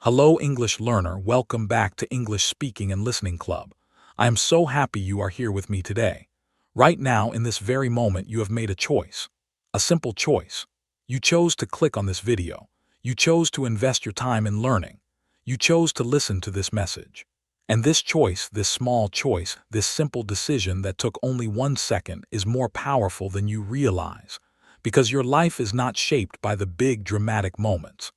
Hello, English learner. Welcome back to English Speaking and Listening Club. I am so happy you are here with me today. Right now, in this very moment, you have made a choice. A simple choice. You chose to click on this video. You chose to invest your time in learning. You chose to listen to this message. And this choice, this small choice, this simple decision that took only 1 second is more powerful than you realize. Because your life is not shaped by the big dramatic moments.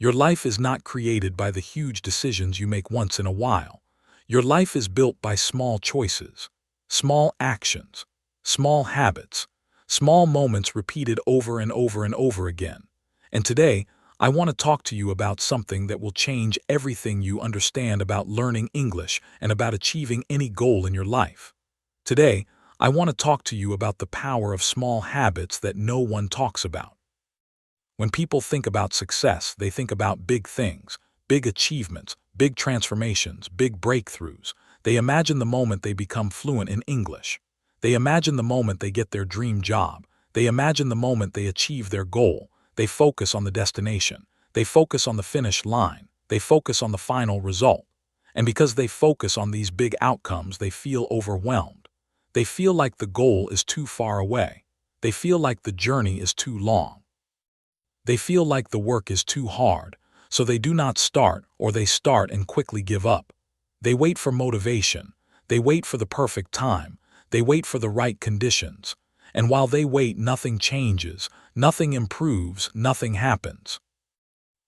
Your life is not created by the huge decisions you make once in a while. Your life is built by small choices, small actions, small habits, small moments repeated over and over and over again. And today, I want to talk to you about something that will change everything you understand about learning English and about achieving any goal in your life. Today, I want to talk to you about the power of small habits that no one talks about. When people think about success, they think about big things, big achievements, big transformations, big breakthroughs. They imagine the moment they become fluent in English. They imagine the moment they get their dream job. They imagine the moment they achieve their goal. They focus on the destination. They focus on the finish line. They focus on the final result. And because they focus on these big outcomes, they feel overwhelmed. They feel like the goal is too far away. They feel like the journey is too long. They feel like the work is too hard, so they do not start, or they start and quickly give up. They wait for motivation. They wait for the perfect time. They wait for the right conditions. And while they wait, nothing changes, nothing improves, nothing happens.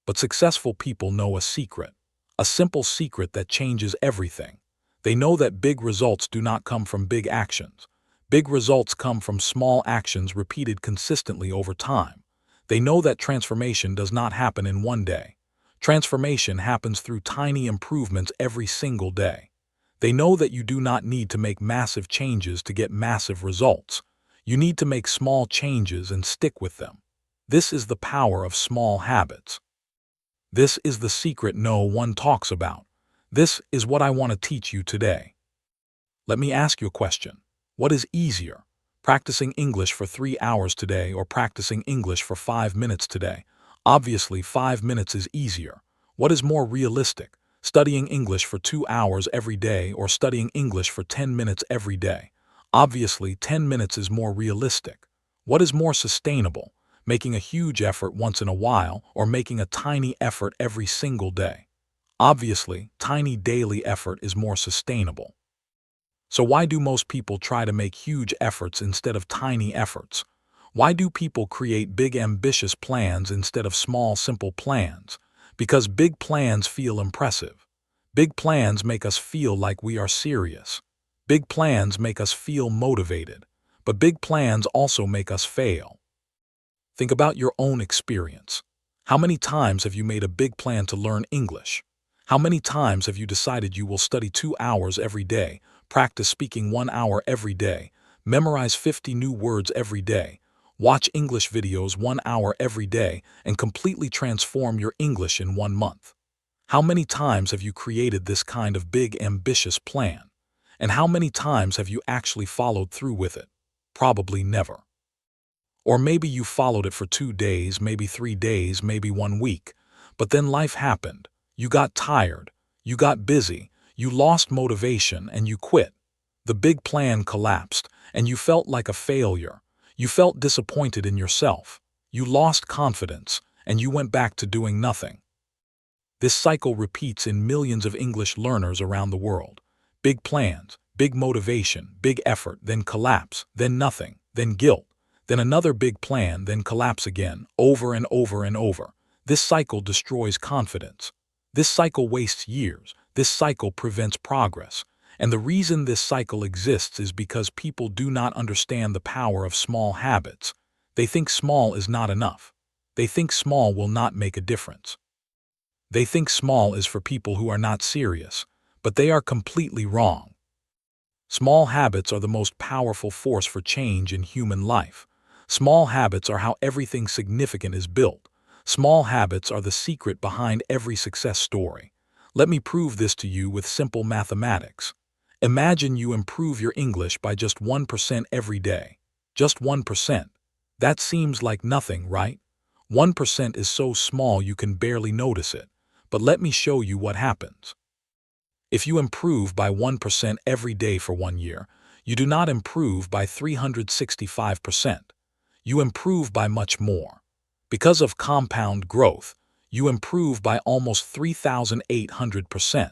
But successful people know a secret, a simple secret that changes everything. They know that big results do not come from big actions. Big results come from small actions repeated consistently over time. They know that transformation does not happen in one day. Transformation happens through tiny improvements every single day. They know that you do not need to make massive changes to get massive results. You need to make small changes and stick with them. This is the power of small habits. This is the secret no one talks about. This is what I want to teach you today. Let me ask you a question. What is easier? Practicing English for 3 hours today or practicing English for 5 minutes today? Obviously, 5 minutes is easier. What is more realistic? Studying English for 2 hours every day or studying English for 10 minutes every day? Obviously, 10 minutes is more realistic. What is more sustainable? Making a huge effort once in a while or making a tiny effort every single day? Obviously, tiny daily effort is more sustainable. So why do most people try to make huge efforts instead of tiny efforts? Why do people create big ambitious plans instead of small simple plans? Because big plans feel impressive. Big plans make us feel like we are serious. Big plans make us feel motivated. But big plans also make us fail. Think about your own experience. How many times have you made a big plan to learn English? How many times have you decided you will study 2 hours every day, practice speaking 1 hour every day, memorize 50 new words every day, watch English videos 1 hour every day, and completely transform your English in 1 month? How many times have you created this kind of big, ambitious plan? And how many times have you actually followed through with it? Probably never. Or maybe you followed it for 2 days, maybe 3 days, maybe 1 week. But then life happened. You got tired. You got busy. You lost motivation and you quit. The big plan collapsed and you felt like a failure. You felt disappointed in yourself. You lost confidence and you went back to doing nothing. This cycle repeats in millions of English learners around the world. Big plans, big motivation, big effort, then collapse, then nothing, then guilt, then another big plan, then collapse again, over and over and over. This cycle destroys confidence. This cycle wastes years. This cycle prevents progress. And the reason this cycle exists is because people do not understand the power of small habits. They think small is not enough. They think small will not make a difference. They think small is for people who are not serious, but they are completely wrong. Small habits are the most powerful force for change in human life. Small habits are how everything significant is built. Small habits are the secret behind every success story. Let me prove this to you with simple mathematics. Imagine you improve your English by just 1% every day. Just 1%. That seems like nothing, right? 1% is so small you can barely notice it. But let me show you what happens. If you improve by 1% every day for 1 year, you do not improve by 365%. You improve by much more. Because of compound growth, you improve by almost 3,800%.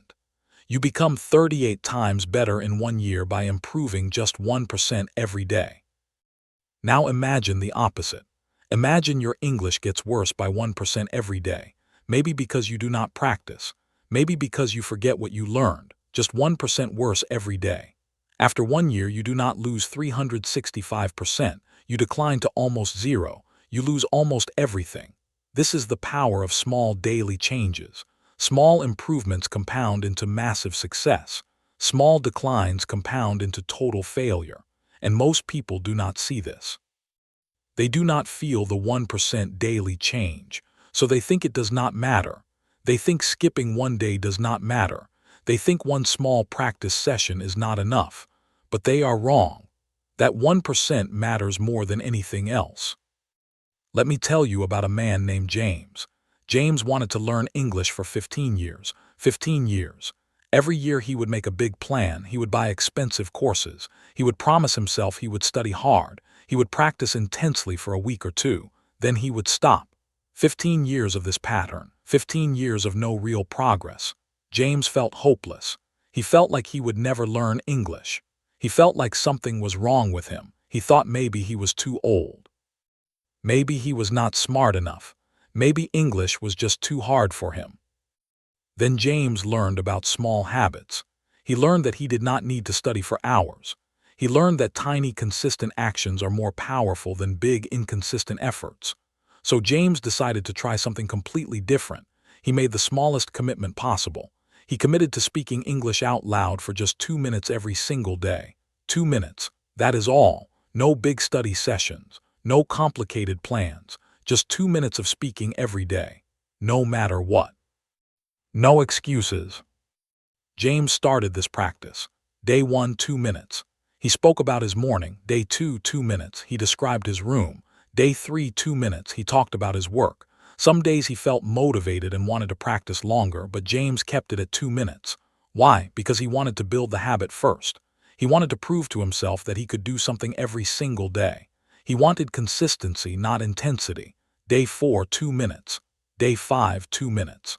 You become 38 times better in 1 year by improving just 1% every day. Now imagine the opposite. Imagine your English gets worse by 1% every day, maybe because you do not practice, maybe because you forget what you learned, just 1% worse every day. After 1 year, you do not lose 365%, you decline to almost zero, you lose almost everything. This is the power of small daily changes. Small improvements compound into massive success. Small declines compound into total failure. And most people do not see this. They do not feel the 1% daily change, so they think it does not matter. They think skipping 1 day does not matter. They think one small practice session is not enough. But they are wrong. That 1% matters more than anything else. Let me tell you about a man named James. James wanted to learn English for 15 years. 15 years. Every year he would make a big plan, he would buy expensive courses, he would promise himself he would study hard, he would practice intensely for a week or two, then he would stop. 15 years of this pattern, 15 years of no real progress. James felt hopeless. He felt like he would never learn English. He felt like something was wrong with him. He thought maybe he was too old. Maybe he was not smart enough. Maybe English was just too hard for him. Then James learned about small habits. He learned that he did not need to study for hours. He learned that tiny, consistent actions are more powerful than big, inconsistent efforts. So James decided to try something completely different. He made the smallest commitment possible. He committed to speaking English out loud for just 2 minutes every single day. 2 minutes, that is all. No big study sessions, no complicated plans, just 2 minutes of speaking every day, no matter what. No excuses. James started this practice. Day 1, 2 minutes. He spoke about his morning. Day 2, 2 minutes. He described his room. Day 3, 2 minutes. He talked about his work. Some days he felt motivated and wanted to practice longer, but James kept it at 2 minutes. Why? Because he wanted to build the habit first. He wanted to prove to himself that he could do something every single day. He wanted consistency, not intensity. Day 4, 2 minutes. Day 5, 2 minutes.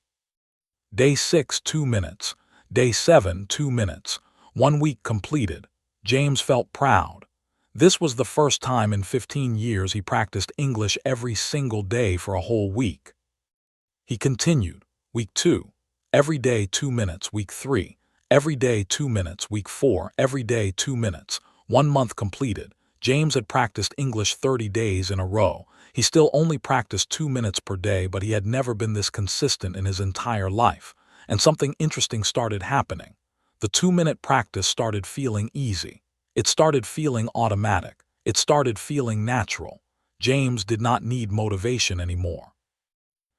Day 6, 2 minutes. Day 7, 2 minutes. 1 week completed. James felt proud. This was the first time in 15 years he practiced English every single day for a whole week. He continued. Week 2. Every day 2 minutes. Week 3. Every day 2 minutes. Week 4. Every day 2 minutes. 1 month completed. James had practiced English 30 days in a row. He still only practiced 2 minutes per day, but he had never been this consistent in his entire life. And something interesting started happening. The 2-minute practice started feeling easy. It started feeling automatic. It started feeling natural. James did not need motivation anymore.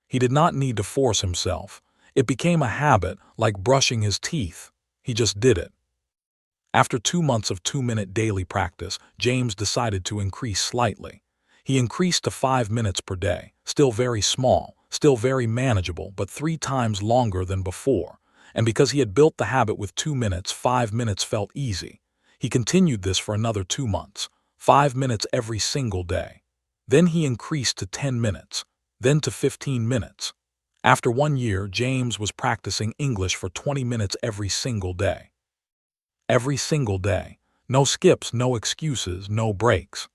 He did not need to force himself. It became a habit, like brushing his teeth. He just did it. After 2 months of 2-minute daily practice, James decided to increase slightly. He increased to 5 minutes per day, still very small, still very manageable, but 3 times longer than before. And because he had built the habit with 2 minutes, 5 minutes felt easy. He continued this for another 2 months, 5 minutes every single day. Then he increased to 10 minutes, then to 15 minutes. After 1 year, James was practicing English for 20 minutes every single day. Every single day. No skips, no excuses, no breaks.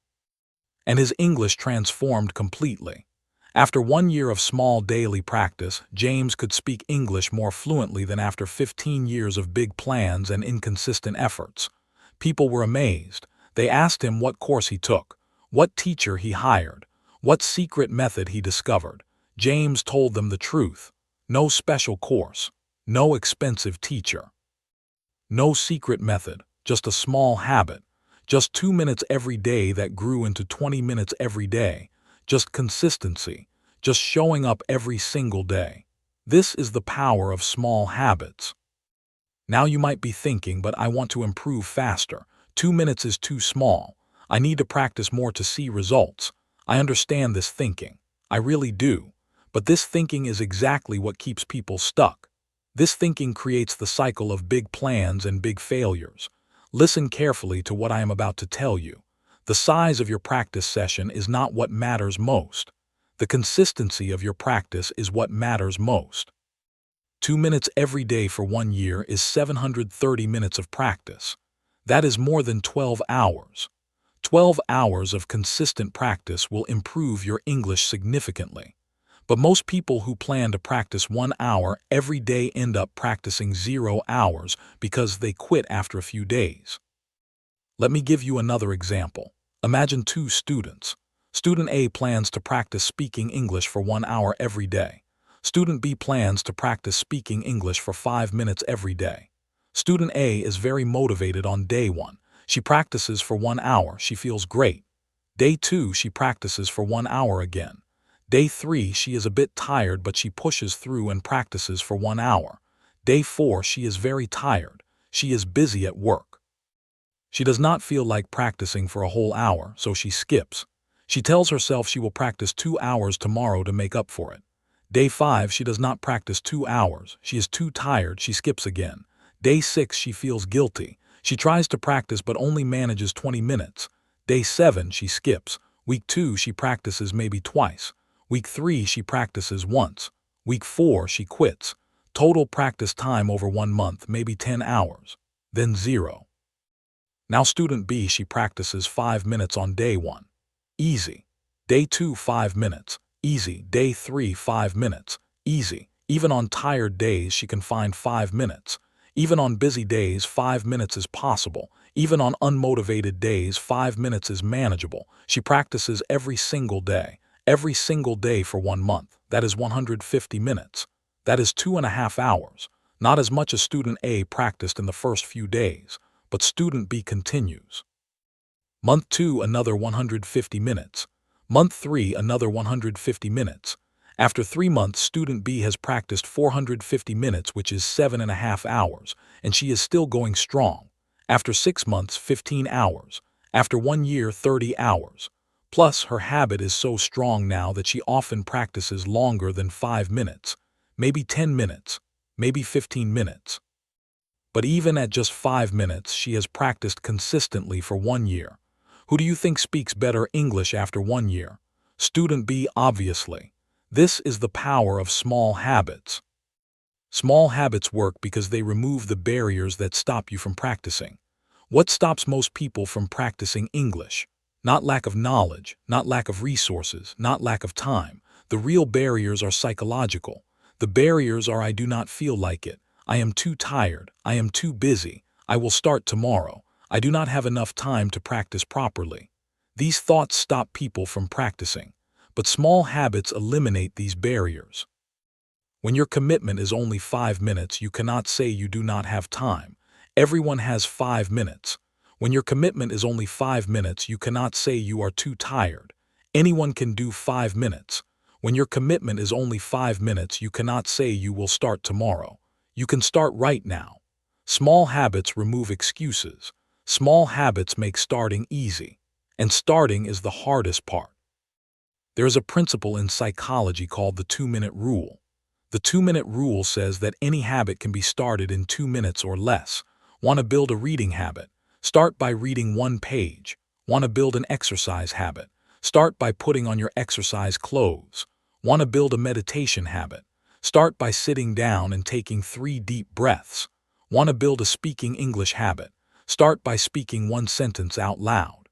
And his English transformed completely. After 1 year of small daily practice, James could speak English more fluently than after 15 years of big plans and inconsistent efforts. People were amazed. They asked him what course he took, what teacher he hired, what secret method he discovered. James told them the truth. No special course, no expensive teacher. No secret method, just a small habit. Just 2 minutes every day that grew into 20 minutes every day. Just consistency. Just showing up every single day. This is the power of small habits. Now you might be thinking, but I want to improve faster. 2 minutes is too small. I need to practice more to see results. I understand this thinking. I really do. But this thinking is exactly what keeps people stuck. This thinking creates the cycle of big plans and big failures. Listen carefully to what I am about to tell you. The size of your practice session is not what matters most. The consistency of your practice is what matters most. 2 minutes every day for 1 year is 730 minutes of practice. That is more than 12 hours. 12 hours of consistent practice will improve your English significantly. But most people who plan to practice 1 hour every day end up practicing 0 hours because they quit after a few days. Let me give you another example. Imagine two students. Student A plans to practice speaking English for 1 hour every day. Student B plans to practice speaking English for 5 minutes every day. Student A is very motivated on day 1. She practices for 1 hour. She feels great. Day 2, she practices for 1 hour again. Day 3, she is a bit tired, but she pushes through and practices for 1 hour. Day 4, she is very tired. She is busy at work. She does not feel like practicing for a whole hour, so she skips. She tells herself she will practice 2 hours tomorrow to make up for it. Day 5, she does not practice 2 hours. She is too tired. She skips again. Day 6, she feels guilty. She tries to practice but only manages 20 minutes. Day 7, she skips. Week 2, she practices maybe twice. Week 3, she practices once. Week 4, she quits. Total practice time over 1 month, maybe 10 hours. Then 0. Now student B, she practices 5 minutes on day 1. Easy. Day 2, 5 minutes. Easy. Day 3, 5 minutes. Easy. Even on tired days, she can find 5 minutes. Even on busy days, 5 minutes is possible. Even on unmotivated days, 5 minutes is manageable. She practices every single day for 1 month. That is 150 minutes. That is 2.5 hours. Not as much as student A practiced in the first few days, but student B continues. Month 2, another 150 minutes. Month 3, another 150 minutes. After 3 months, student B has practiced 450 minutes, which is 7.5 hours, and she is still going strong. After 6 months, 15 hours. After 1 year, 30 hours. Plus, her habit is so strong now that she often practices longer than 5 minutes, maybe 10 minutes, maybe 15 minutes. But even at just 5 minutes, she has practiced consistently for 1 year. Who do you think speaks better English after 1 year? Student B, obviously. This is the power of small habits. Small habits work because they remove the barriers that stop you from practicing. What stops most people from practicing English? Not lack of knowledge, not lack of resources, not lack of time. The real barriers are psychological. The barriers are I do not feel like it. I am too tired. I am too busy. I will start tomorrow. I do not have enough time to practice properly. These thoughts stop people from practicing. But small habits eliminate these barriers. When your commitment is only 5 minutes, you cannot say you do not have time. Everyone has 5 minutes. When your commitment is only 5 minutes, you cannot say you are too tired. Anyone can do 5 minutes. When your commitment is only 5 minutes, you cannot say you will start tomorrow. You can start right now. Small habits remove excuses. Small habits make starting easy. And starting is the hardest part. There is a principle in psychology called the 2-minute rule. The 2-minute rule says that any habit can be started in 2 minutes or less. Want to build a reading habit? Start by reading 1 page. Want to build an exercise habit? Start by putting on your exercise clothes. Want to build a meditation habit? Start by sitting down and taking 3 deep breaths. Want to build a speaking English habit? Start by speaking 1 sentence out loud.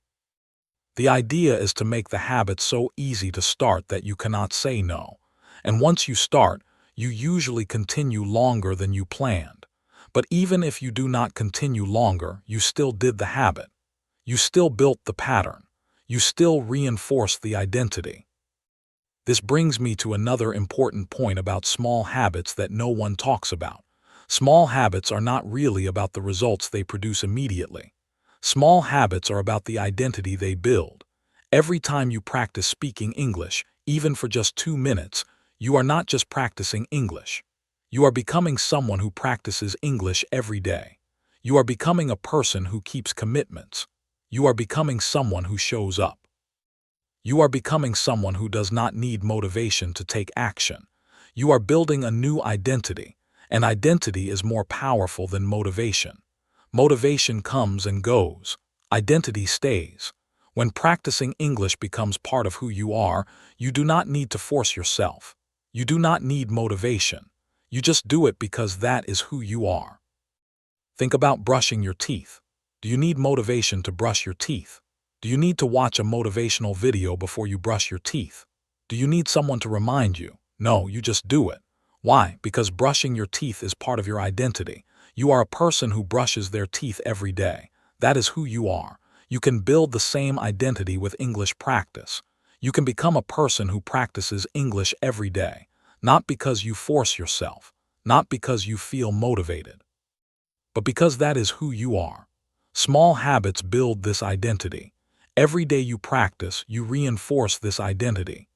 The idea is to make the habit so easy to start that you cannot say no. And once you start, you usually continue longer than you planned. But even if you do not continue longer, you still did the habit. You still built the pattern. You still reinforced the identity. This brings me to another important point about small habits that no one talks about. Small habits are not really about the results they produce immediately. Small habits are about the identity they build. Every time you practice speaking English, even for just 2 minutes, you are not just practicing English. You are becoming someone who practices English every day. You are becoming a person who keeps commitments. You are becoming someone who shows up. You are becoming someone who does not need motivation to take action. You are building a new identity, and identity is more powerful than motivation. Motivation comes and goes. Identity stays. When practicing English becomes part of who you are, you do not need to force yourself. You do not need motivation. You just do it because that is who you are. Think about brushing your teeth. Do you need motivation to brush your teeth? Do you need to watch a motivational video before you brush your teeth? Do you need someone to remind you? No, you just do it. Why? Because brushing your teeth is part of your identity. You are a person who brushes their teeth every day. That is who you are. You can build the same identity with English practice. You can become a person who practices English every day, not because you force yourself, not because you feel motivated, but because that is who you are. Small habits build this identity. Every day you practice, you reinforce this identity.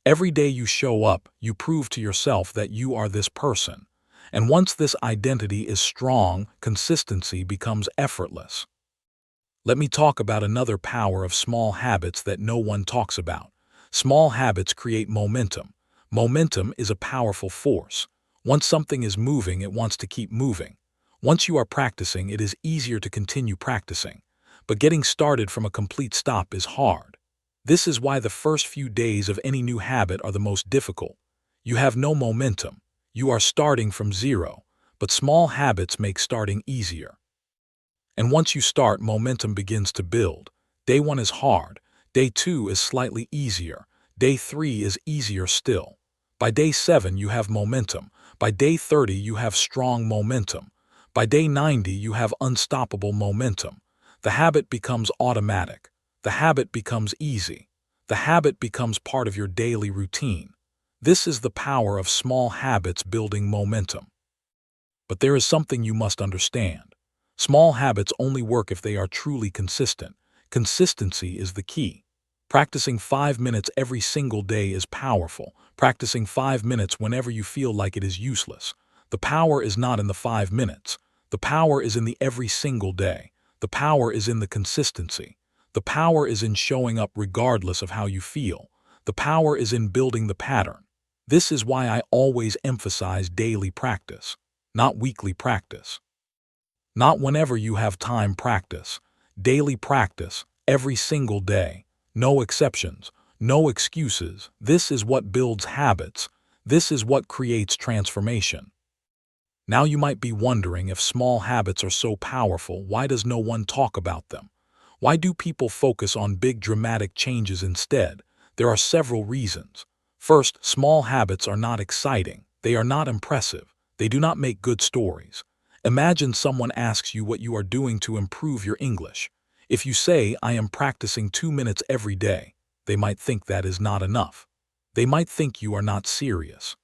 Every day you show up, you prove to yourself that you are this person. And once this identity is strong, consistency becomes effortless. Let me talk about another power of small habits that no one talks about. Small habits create momentum. Momentum is a powerful force. Once something is moving, it wants to keep moving. Once you are practicing, it is easier to continue practicing. But getting started from a complete stop is hard. This is why the first few days of any new habit are the most difficult. You have no momentum. You are starting from zero, but small habits make starting easier. And once you start, momentum begins to build. Day 1 is hard. Day 2 is slightly easier. Day 3 is easier still. By day 7, you have momentum. By day 30, you have strong momentum. By day 90, you have unstoppable momentum. The habit becomes automatic. The habit becomes easy. The habit becomes part of your daily routine. This is the power of small habits building momentum. But there is something you must understand. Small habits only work if they are truly consistent. Consistency is the key. Practicing 5 minutes every single day is powerful. Practicing 5 minutes whenever you feel like it is useless. The power is not in the 5 minutes. The power is in the every single day. The power is in the consistency. The power is in showing up regardless of how you feel. The power is in building the pattern. This is why I always emphasize daily practice, not weekly practice. Not whenever you have time practice. Daily practice, every single day. No exceptions, no excuses. This is what builds habits. This is what creates transformation. Now you might be wondering, if small habits are so powerful, why does no one talk about them? Why do people focus on big dramatic changes instead? There are several reasons. First, small habits are not exciting. They are not impressive. They do not make good stories. Imagine someone asks you what you are doing to improve your English. If you say, "I am practicing 2 minutes every day," they might think that is not enough. They might think you are not serious.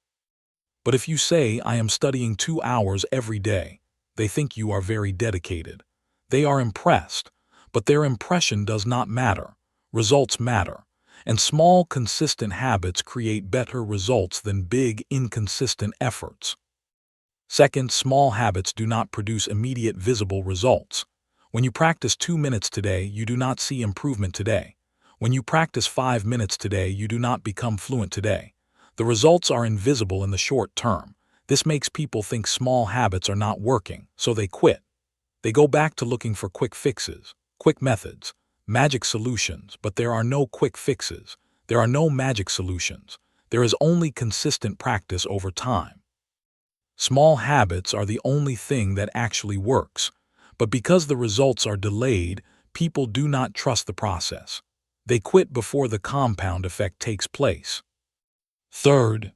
But if you say, "I am studying 2 hours every day," they think you are very dedicated. They are impressed, but their impression does not matter. Results matter. And small, consistent habits create better results than big, inconsistent efforts. Second, small habits do not produce immediate visible results. When you practice 2 minutes today, you do not see improvement today. When you practice 5 minutes today, you do not become fluent today. The results are invisible in the short term. This makes people think small habits are not working, so they quit. They go back to looking for quick fixes, quick methods, magic solutions, but there are no quick fixes. There are no magic solutions. There is only consistent practice over time. Small habits are the only thing that actually works, but because the results are delayed, people do not trust the process. They quit before the compound effect takes place. Third,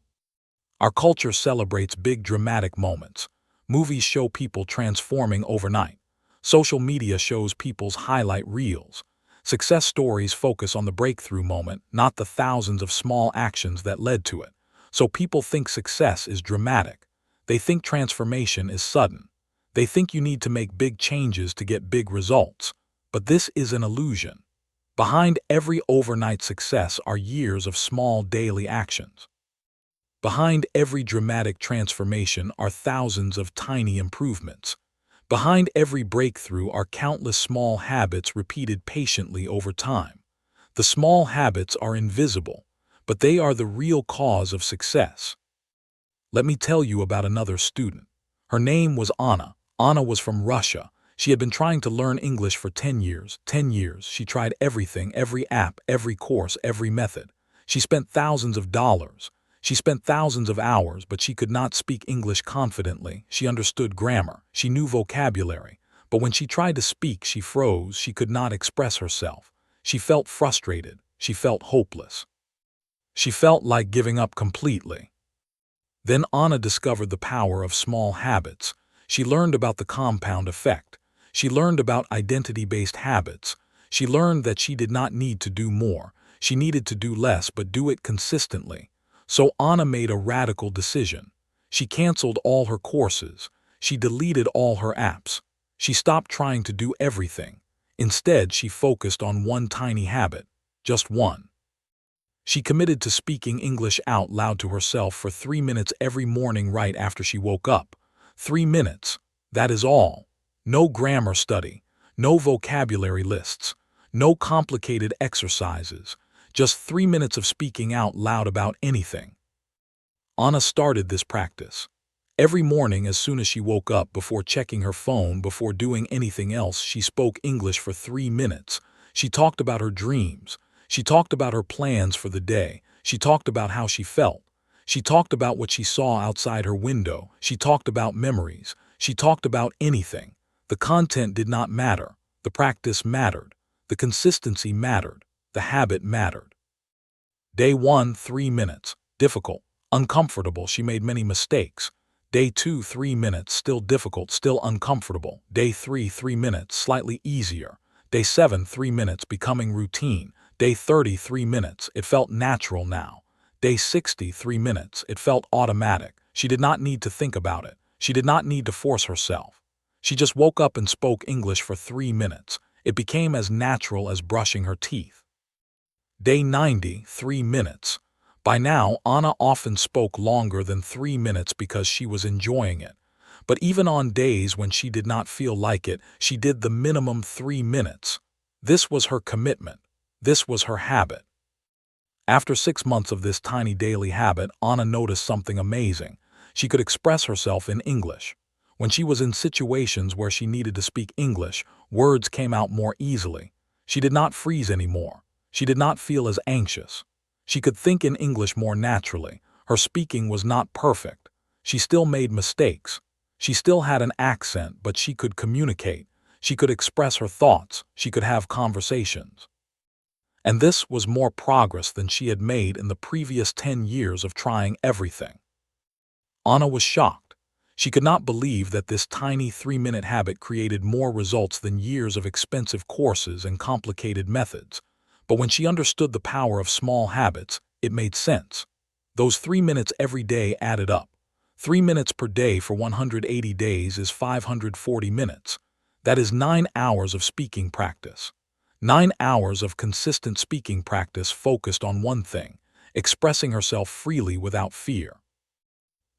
our culture celebrates big dramatic moments. Movies show people transforming overnight. Social media shows people's highlight reels. Success stories focus on the breakthrough moment, not the thousands of small actions that led to it. So people think success is dramatic. They think transformation is sudden. They think you need to make big changes to get big results. But this is an illusion. Behind every overnight success are years of small daily actions. Behind every dramatic transformation are thousands of tiny improvements. Behind every breakthrough are countless small habits repeated patiently over time. The small habits are invisible, but they are the real cause of success. Let me tell you about another student. Her name was Anna. Anna was from Russia. She had been trying to learn English for 10 years. 10 years. She tried everything, every app, every course, every method. She spent thousands of dollars. She spent thousands of hours, but she could not speak English confidently. She understood grammar. She knew vocabulary. But when she tried to speak, she froze. She could not express herself. She felt frustrated. She felt hopeless. She felt like giving up completely. Then Anna discovered the power of small habits. She learned about the compound effect. She learned about identity-based habits. She learned that she did not need to do more. She needed to do less, but do it consistently. So Anna made a radical decision. She canceled all her courses. She deleted all her apps. She stopped trying to do everything. Instead, she focused on one tiny habit, just one. She committed to speaking English out loud to herself for 3 minutes every morning right after she woke up. 3 minutes. That is all. No grammar study, no vocabulary lists, no complicated exercises, just 3 minutes of speaking out loud about anything. Anna started this practice. Every morning as soon as she woke up, before checking her phone, before doing anything else, she spoke English for 3 minutes. She talked about her dreams. She talked about her plans for the day. She talked about how she felt. She talked about what she saw outside her window. She talked about memories. She talked about anything. The content did not matter. The practice mattered. The consistency mattered. The habit mattered. Day 1, 3 minutes. Difficult. Uncomfortable. She made many mistakes. Day 2, 3 minutes. Still difficult. Still uncomfortable. Day 3, 3 minutes. Slightly easier. Day 7, 3 minutes. Becoming routine. Day 30, 3 minutes. It felt natural now. Day 60, 3 minutes. It felt automatic. She did not need to think about it. She did not need to force herself. She just woke up and spoke English for 3 minutes. It became as natural as brushing her teeth. Day 90, 3 minutes. By now, Anna often spoke longer than 3 minutes because she was enjoying it. But even on days when she did not feel like it, she did the minimum 3 minutes. This was her commitment. This was her habit. After 6 months of this tiny daily habit, Anna noticed something amazing. She could express herself in English. When she was in situations where she needed to speak English, words came out more easily. She did not freeze anymore. She did not feel as anxious. She could think in English more naturally. Her speaking was not perfect. She still made mistakes. She still had an accent, but she could communicate. She could express her thoughts. She could have conversations. And this was more progress than she had made in the previous 10 years of trying everything. Anna was shocked. She could not believe that this tiny 3-minute habit created more results than years of expensive courses and complicated methods. But when she understood the power of small habits, it made sense. Those 3 minutes every day added up. 3 minutes per day for 180 days is 540 minutes. That is 9 hours of speaking practice. 9 hours of consistent speaking practice focused on one thing, expressing herself freely without fear.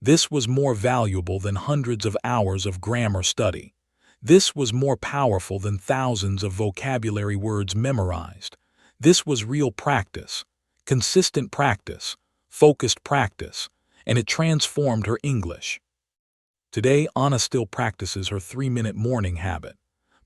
This was more valuable than hundreds of hours of grammar study. This was more powerful than thousands of vocabulary words memorized. This was real practice, consistent practice, focused practice, and it transformed her English. Today, Anna still practices her 3-minute morning habit.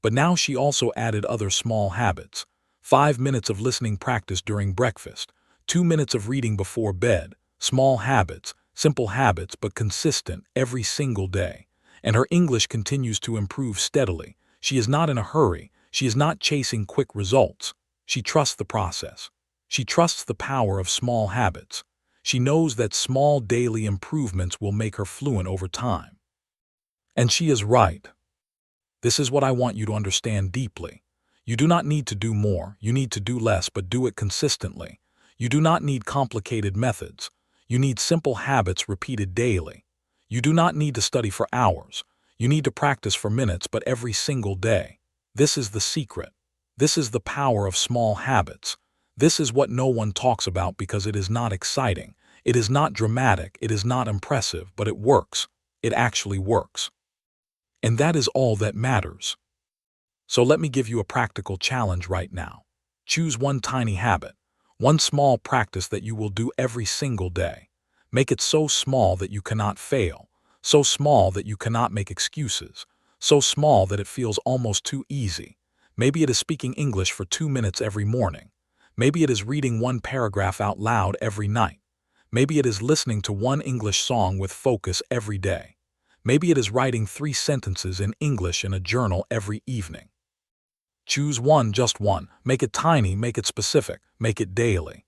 But now she also added other small habits. 5 minutes of listening practice during breakfast, 2 minutes of reading before bed, small habits, simple habits but consistent every single day. And her English continues to improve steadily. She is not in a hurry. She is not chasing quick results. She trusts the process. She trusts the power of small habits. She knows that small daily improvements will make her fluent over time. And she is right. This is what I want you to understand deeply. You do not need to do more. You need to do less, but do it consistently. You do not need complicated methods. You need simple habits repeated daily. You do not need to study for hours. You need to practice for minutes, but every single day. This is the secret. This is the power of small habits. This is what no one talks about because it is not exciting. It is not dramatic. It is not impressive, but it works. It actually works. And that is all that matters. So let me give you a practical challenge right now. Choose one tiny habit, one small practice that you will do every single day. Make it so small that you cannot fail, so small that you cannot make excuses, so small that it feels almost too easy. Maybe it is speaking English for 2 minutes every morning. Maybe it is reading one paragraph out loud every night. Maybe it is listening to one English song with focus every day. Maybe it is writing 3 sentences in English in a journal every evening. Choose one, just one. Make it tiny, make it specific, make it daily.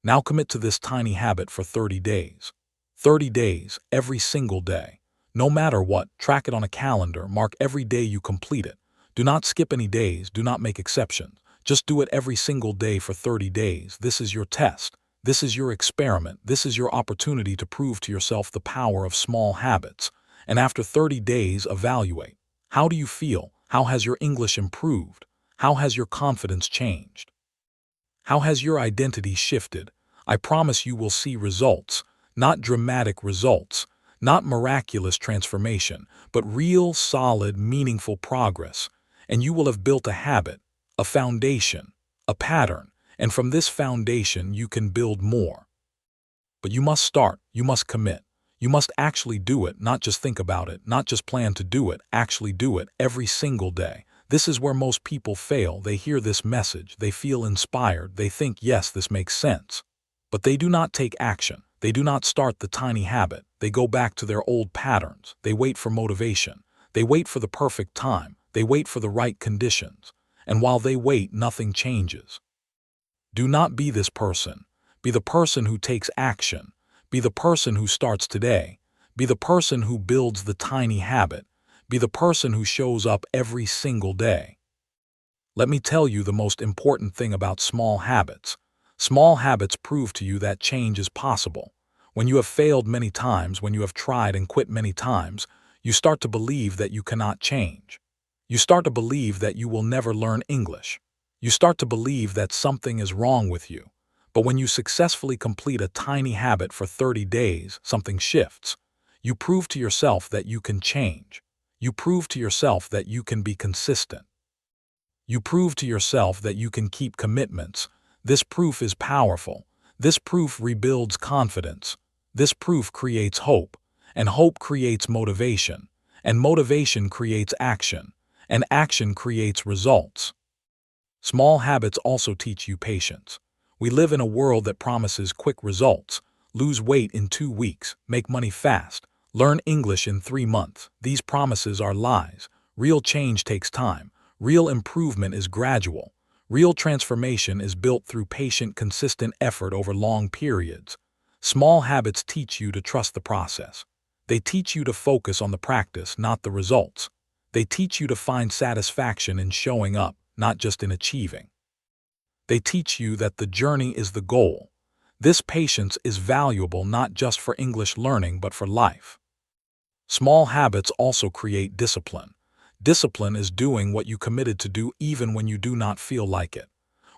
Now commit to this tiny habit for 30 days. 30 days, every single day. No matter what, track it on a calendar, mark every day you complete it. Do not skip any days, do not make exceptions. Just do it every single day for 30 days. This is your test. This is your experiment. This is your opportunity to prove to yourself the power of small habits. And after 30 days, evaluate. How do you feel? How has your English improved? How has your confidence changed? How has your identity shifted? I promise you will see results, not dramatic results, not miraculous transformation, but real, solid, meaningful progress. And you will have built a habit, a foundation, a pattern, and from this foundation you can build more. But you must start, you must commit. You must actually do it, not just think about it, not just plan to do it, actually do it every single day. This is where most people fail. They hear this message, they feel inspired, they think, yes, this makes sense. But they do not take action. They do not start the tiny habit. They go back to their old patterns. They wait for motivation. They wait for the perfect time. They wait for the right conditions. And while they wait, nothing changes. Do not be this person. Be the person who takes action. Be the person who starts today. Be the person who builds the tiny habit. Be the person who shows up every single day. Let me tell you the most important thing about small habits. Small habits prove to you that change is possible. When you have failed many times, when you have tried and quit many times, you start to believe that you cannot change. You start to believe that you will never learn English. You start to believe that something is wrong with you. But when you successfully complete a tiny habit for 30 days, something shifts. You prove to yourself that you can change. You prove to yourself that you can be consistent. You prove to yourself that you can keep commitments. This proof is powerful. This proof rebuilds confidence. This proof creates hope. And hope creates motivation. And motivation creates action. And action creates results. Small habits also teach you patience. We live in a world that promises quick results. Lose weight in 2 weeks, make money fast, learn English in 3 months. These promises are lies. Real change takes time. Real improvement is gradual. Real transformation is built through patient, consistent effort over long periods. Small habits teach you to trust the process. They teach you to focus on the practice, not the results. They teach you to find satisfaction in showing up, not just in achieving. They teach you that the journey is the goal. This patience is valuable not just for English learning but for life. Small habits also create discipline. Discipline is doing what you committed to do even when you do not feel like it.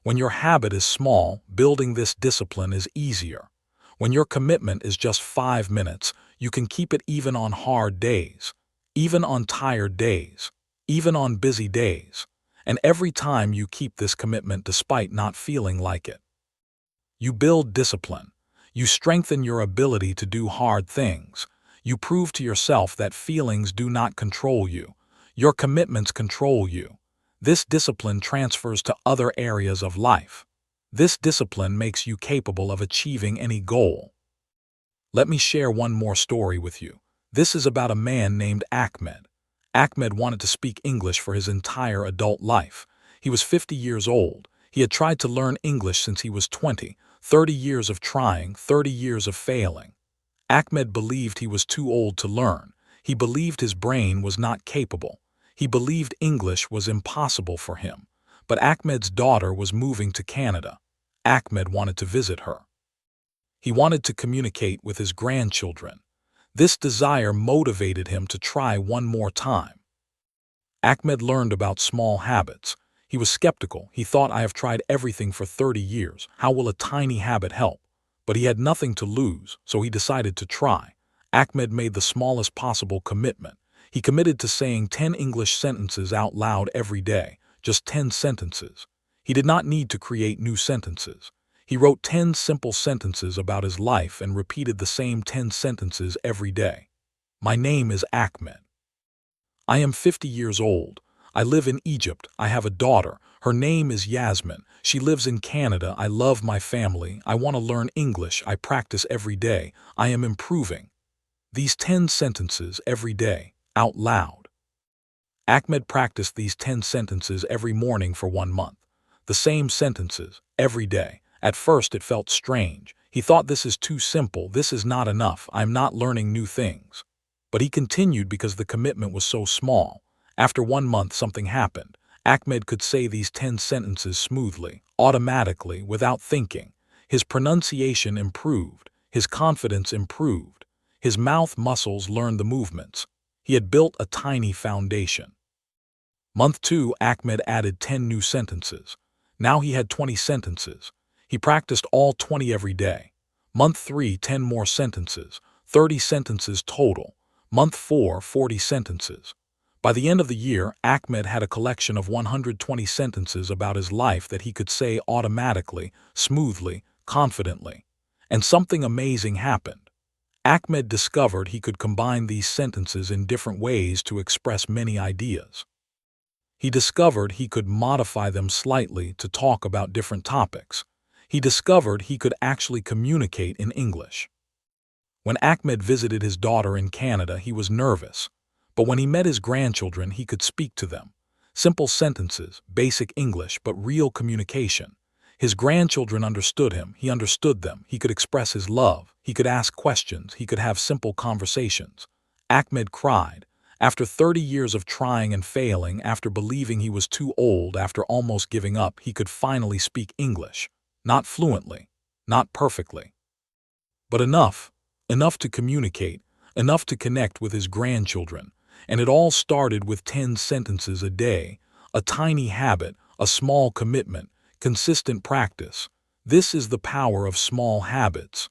When your habit is small, building this discipline is easier. When your commitment is just 5 minutes, you can keep it even on hard days, even on tired days, even on busy days. And every time you keep this commitment despite not feeling like it. You build discipline. You strengthen your ability to do hard things. You prove to yourself that feelings do not control you. Your commitments control you. This discipline transfers to other areas of life. This discipline makes you capable of achieving any goal. Let me share one more story with you. This is about a man named Ahmed. Ahmed wanted to speak English for his entire adult life. He was 50 years old. He had tried to learn English since he was 20, 30 years of trying, 30 years of failing. Ahmed believed he was too old to learn. He believed his brain was not capable. He believed English was impossible for him. But Ahmed's daughter was moving to Canada. Ahmed wanted to visit her. He wanted to communicate with his grandchildren. This desire motivated him to try one more time. Ahmed learned about small habits. He was skeptical. He thought, I have tried everything for 30 years. How will a tiny habit help? But he had nothing to lose, so he decided to try. Ahmed made the smallest possible commitment. He committed to saying 10 English sentences out loud every day, just 10 sentences. He did not need to create new sentences. He wrote 10 simple sentences about his life and repeated the same 10 sentences every day. My name is Ahmed. I am 50 years old. I live in Egypt. I have a daughter. Her name is Yasmin. She lives in Canada. I love my family. I want to learn English. I practice every day. I am improving. These 10 sentences every day, out loud. Ahmed practiced these 10 sentences every morning for 1 month. The same sentences, every day. At first it felt strange. He thought, this is too simple. This is not enough. I'm not learning new things. But he continued because the commitment was so small. After 1 month, something happened. Ahmed could say these 10 sentences smoothly, automatically, without thinking. His pronunciation improved. His confidence improved. His mouth muscles learned the movements. He had built a tiny foundation. Month 2, Ahmed added 10 new sentences. Now he had 20 sentences. He practiced all 20 every day. Month 3, 10 more sentences, 30 sentences total. Month 4, 40 sentences. By the end of the year, Ahmed had a collection of 120 sentences about his life that he could say automatically, smoothly, confidently. And something amazing happened. Ahmed discovered he could combine these sentences in different ways to express many ideas. He discovered he could modify them slightly to talk about different topics. He discovered he could actually communicate in English. When Ahmed visited his daughter in Canada, he was nervous. But when he met his grandchildren, he could speak to them. Simple sentences, basic English, but real communication. His grandchildren understood him. He understood them. He could express his love. He could ask questions. He could have simple conversations. Ahmed cried. After 30 years of trying and failing, after believing he was too old, after almost giving up, he could finally speak English. Not fluently, not perfectly, but enough to communicate, enough to connect with his grandchildren. And it all started with 10 sentences a day, a tiny habit, a small commitment, consistent practice. This is the power of small habits.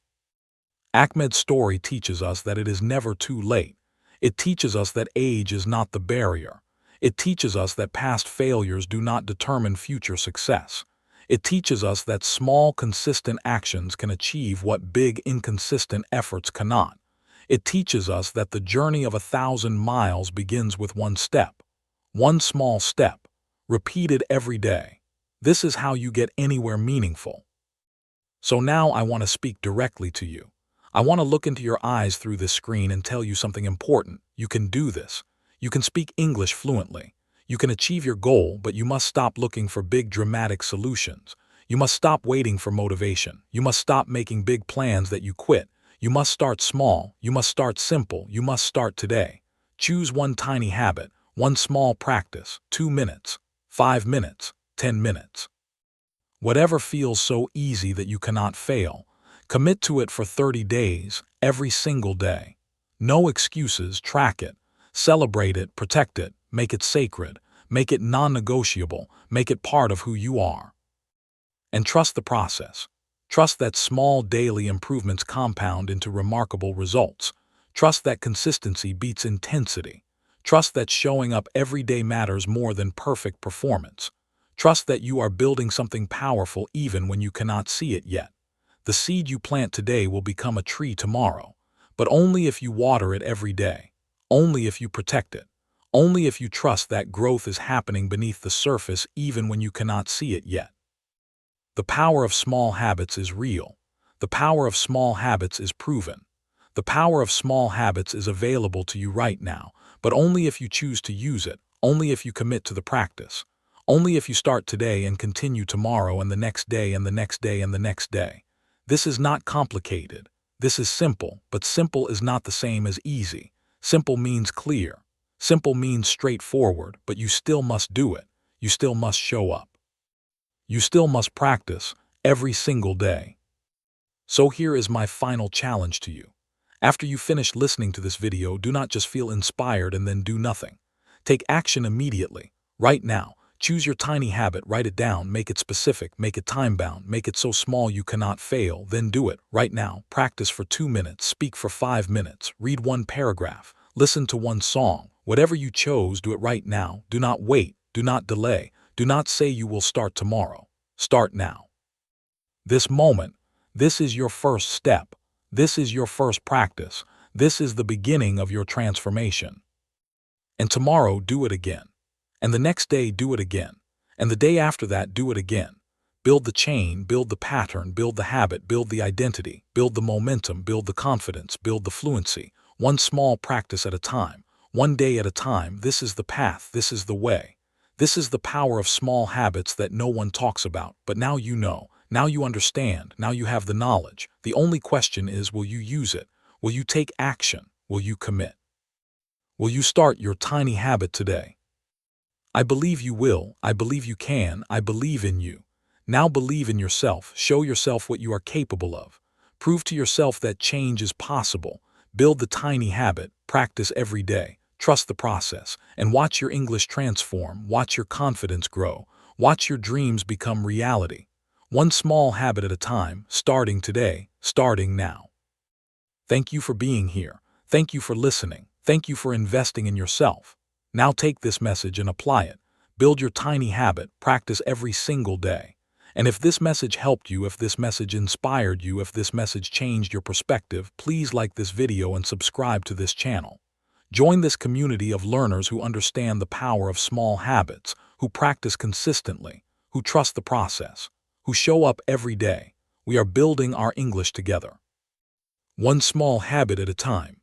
Ahmed's story teaches us that it is never too late. It teaches us that age is not the barrier. It teaches us that past failures do not determine future success. It teaches us that small, consistent actions can achieve what big, inconsistent efforts cannot. It teaches us that the journey of 1,000 miles begins with one step. One small step, repeated every day. This is how you get anywhere meaningful. So now I want to speak directly to you. I want to look into your eyes through this screen and tell you something important. You can do this. You can speak English fluently. You can achieve your goal, but you must stop looking for big dramatic solutions. You must stop waiting for motivation. You must stop making big plans that you quit. You must start small. You must start simple. You must start today. Choose one tiny habit, one small practice, 2 minutes, 5 minutes, 10 minutes. Whatever feels so easy that you cannot fail, commit to it for 30 days, every single day. No excuses, track it, celebrate it, protect it, make it sacred, make it non-negotiable, make it part of who you are. And trust the process. Trust that small daily improvements compound into remarkable results. Trust that consistency beats intensity. Trust that showing up every day matters more than perfect performance. Trust that you are building something powerful even when you cannot see it yet. The seed you plant today will become a tree tomorrow, but only if you water it every day, only if you protect it, only if you trust that growth is happening beneath the surface even when you cannot see it yet. The power of small habits is real. The power of small habits is proven. The power of small habits is available to you right now, but only if you choose to use it, only if you commit to the practice, only if you start today and continue tomorrow and the next day and the next day and the next day. This is not complicated. This is simple, but simple is not the same as easy. Simple means clear. Simple means straightforward, but you still must do it. You still must show up. You still must practice every single day. So here is my final challenge to you. After you finish listening to this video, do not just feel inspired and then do nothing. Take action immediately, right now. Choose your tiny habit, write it down, make it specific, make it time-bound, make it so small you cannot fail, then do it, right now. Practice for 2 minutes, speak for 5 minutes, read 1 paragraph, listen to 1 song. Whatever you chose, do it right now. Do not wait, do not delay. Do not say you will start tomorrow. Start now. This moment, this is your first step. This is your first practice. This is the beginning of your transformation. And tomorrow, do it again. And the next day, do it again. And the day after that, do it again. Build the chain, build the pattern, build the habit, build the identity, build the momentum, build the confidence, build the fluency. One small practice at a time, one day at a time. This is the path, this is the way. This is the power of small habits that no one talks about, but now you know. Now you understand, now you have the knowledge. The only question is, will you use it? Will you take action? Will you commit? Will you start your tiny habit today? I believe you will, I believe you can, I believe in you. Now believe in yourself, show yourself what you are capable of. Prove to yourself that change is possible. Build the tiny habit, practice every day, trust the process, and watch your English transform, watch your confidence grow, watch your dreams become reality. One small habit at a time, starting today, starting now. Thank you for being here. Thank you for listening. Thank you for investing in yourself. Now take this message and apply it. Build your tiny habit, practice every single day. And if this message helped you, if this message inspired you, if this message changed your perspective, please like this video and subscribe to this channel. Join this community of learners who understand the power of small habits, who practice consistently, who trust the process, who show up every day. We are building our English together. One small habit at a time.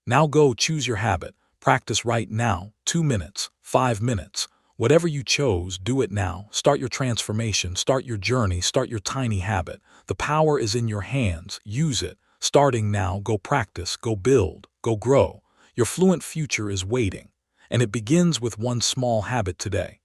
Now go choose your habit. Practice right now, 2 minutes, 5 minutes. Whatever you chose, do it now. Start your transformation, start your journey, start your tiny habit. The power is in your hands. Use it. Starting now, go practice, go build, go grow. Your fluent future is waiting, and it begins with one small habit today.